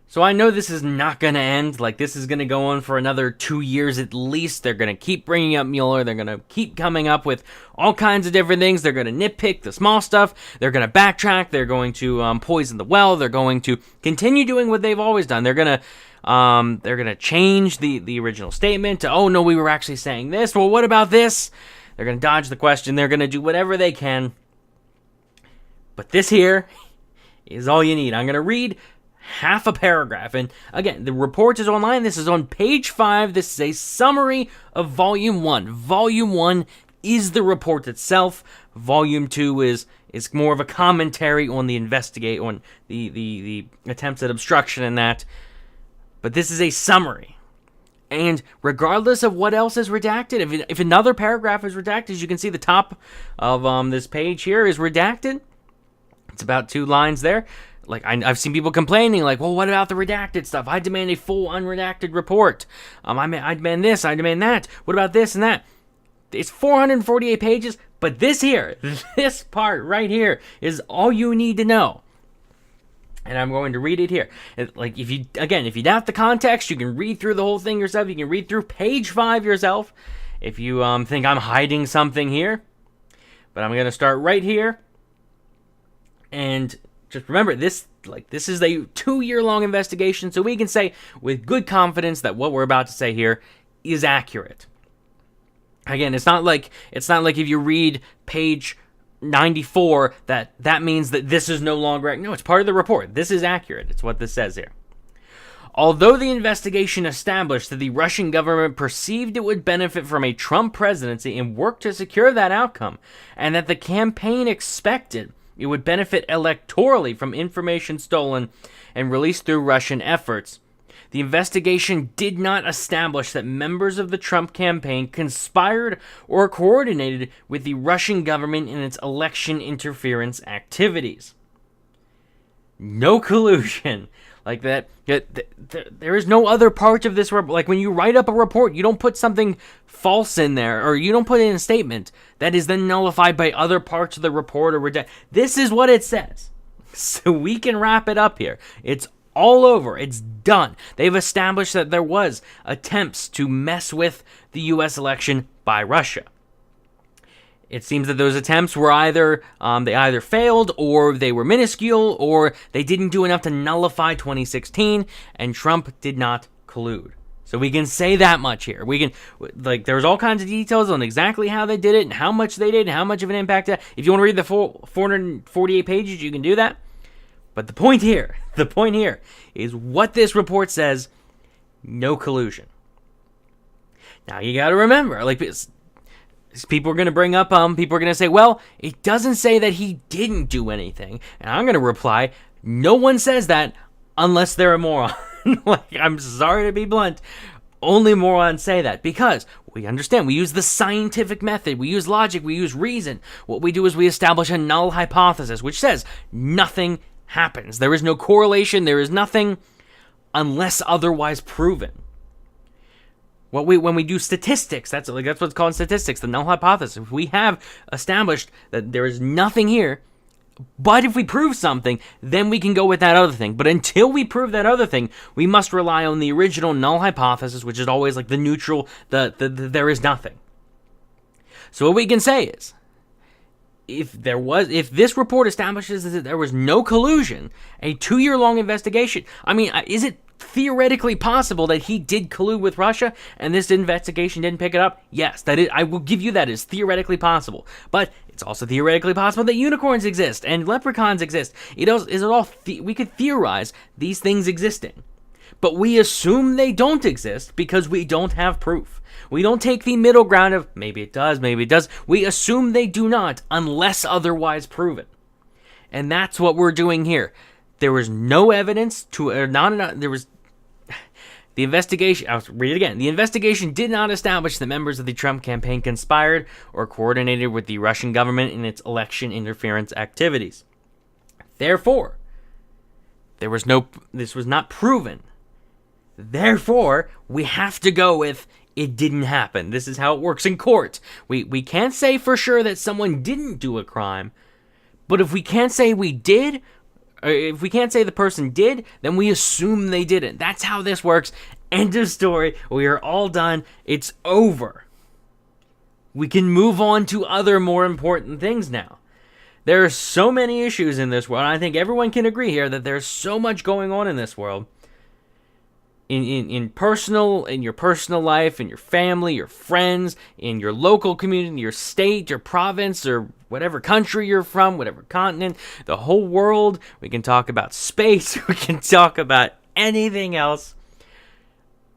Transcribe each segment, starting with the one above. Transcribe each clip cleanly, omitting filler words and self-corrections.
So I know this is not going to end. Like, this is going to go on for another 2 years at least. They're going to keep bringing up Mueller. They're going to keep coming up with all kinds of different things. They're going to nitpick the small stuff. They're going to backtrack. They're going to poison the well. They're going to continue doing what they've always done. They're going to change the original statement to, oh, no, we were actually saying this. Well, what about this? They're going to dodge the question. They're going to do whatever they can. But this here is all you need. I'm going to read half a paragraph. And again, the report is online. This is on page 5. This is a summary of Volume 1. Volume 1 is the report itself. Volume 2 is more of a commentary on the the attempts at obstruction and that. But this is a summary. And regardless of what else is redacted, if another paragraph is redacted, as you can see, the top of this page here is redacted. It's about 2 lines there. Like, I've seen people complaining, like, well, what about the redacted stuff? I demand a full unredacted report. I demand this, I demand that. What about this and that? It's 448 pages, but this part right here is all you need to know. And I'm going to read it here. Like, if you doubt the context, you can read through the whole thing yourself. You can read through page 5 yourself. If you think I'm hiding something here. But I'm going to start right here. And just remember, this is a 2-year-long investigation, so we can say with good confidence that what we're about to say here is accurate. Again, it's not like if you read page 94 that means that this is no longer accurate. No, it's part of the report. This is accurate. It's what this says here. Although the investigation established that the Russian government perceived it would benefit from a Trump presidency and worked to secure that outcome, and that the campaign expected it would benefit electorally from information stolen and released through Russian efforts, the investigation did not establish that members of the Trump campaign conspired or coordinated with the Russian government in its election interference activities. No collusion. Like that, there is no other part of this report. Like when you write up a report, you don't put something false in there, or you don't put in a statement that is then nullified by other parts of the report or reject. This is what it says. So we can wrap it up here. It's all over. It's done. They've established that there was attempts to mess with the U.S. election by Russia. It seems that those attempts were either failed, or they were minuscule, or they didn't do enough to nullify 2016, and Trump did not collude. So we can say that much here. We can, there's all kinds of details on exactly how they did it, and how much they did, and how much of an impact that. If you want to read the full 448 pages, you can do that. But the point here is what this report says: no collusion. Now you got to remember, people are going to bring up, people are going to say, well, it doesn't say that he didn't do anything. And I'm going to reply, no one says that unless they're a moron. I'm sorry to be blunt. Only morons say that, because we understand, we use the scientific method, we use logic, we use reason. What we do is we establish a null hypothesis, which says nothing happens. There is no correlation, there is nothing unless otherwise proven. When we do statistics, that's what's called statistics, the null hypothesis. If we have established that there is nothing here, but if we prove something, then we can go with that other thing. But until we prove that other thing, we must rely on the original null hypothesis, which is always like the neutral, the there is nothing. So what we can say is, if this report establishes that there was no collusion, a 2-year-long investigation, is it theoretically possible that he did collude with Russia and this investigation didn't pick it up? Yes, I will give you that is theoretically possible. But it's also theoretically possible that unicorns exist and leprechauns exist. We could theorize these things existing. But we assume they don't exist because we don't have proof. We don't take the middle ground of maybe it does, maybe it does. We assume they do not unless otherwise proven. And that's what we're doing here. There was no evidence the investigation, I'll read it again. The investigation did not establish that members of the Trump campaign conspired or coordinated with the Russian government in its election interference activities. Therefore, this was not proven. Therefore, we have to go with it didn't happen. This is how it works in court. We can't say for sure that someone didn't do a crime, but if we can't say we did, If we can't say the person did, then we assume they didn't. That's how this works. End of story. We are all done. It's over. We can move on to other more important things now. There are so many issues in this world. I think everyone can agree here that there's so much going on in this world. In your personal life, in your family, your friends, in your local community, your state, your province, or whatever country you're from, whatever continent, the whole world. We can talk about space. We can talk about anything else.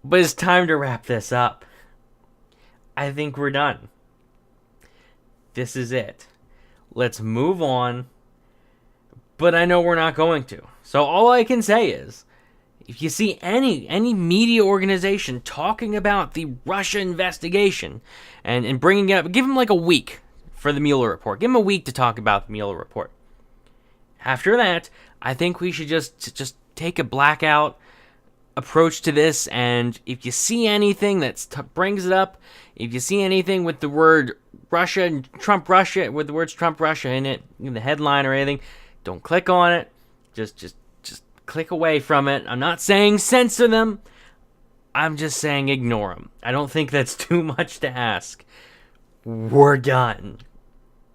But it's time to wrap this up. I think we're done. This is it. Let's move on. But I know we're not going to. So all I can say is, if you see any media organization talking about the Russia investigation and bringing it up, give them like a week for the Mueller report. Give them a week to talk about the Mueller report. After that, I think we should just take a blackout approach to this, and if you see anything that brings it up, if you see anything with the word Russia and Trump Russia, with the words Trump Russia in it, in the headline or anything, don't click on it. Just click away from it. I'm not saying censor them. I'm just saying ignore them. I don't think that's too much to ask. We're done.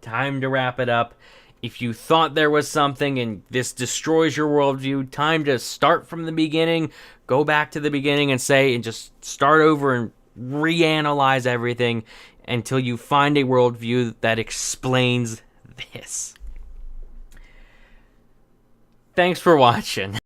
Time to wrap it up. If you thought there was something and this destroys your worldview, time to start from the beginning, go back to the beginning and just start over and reanalyze everything until you find a worldview that explains this. Thanks for watching.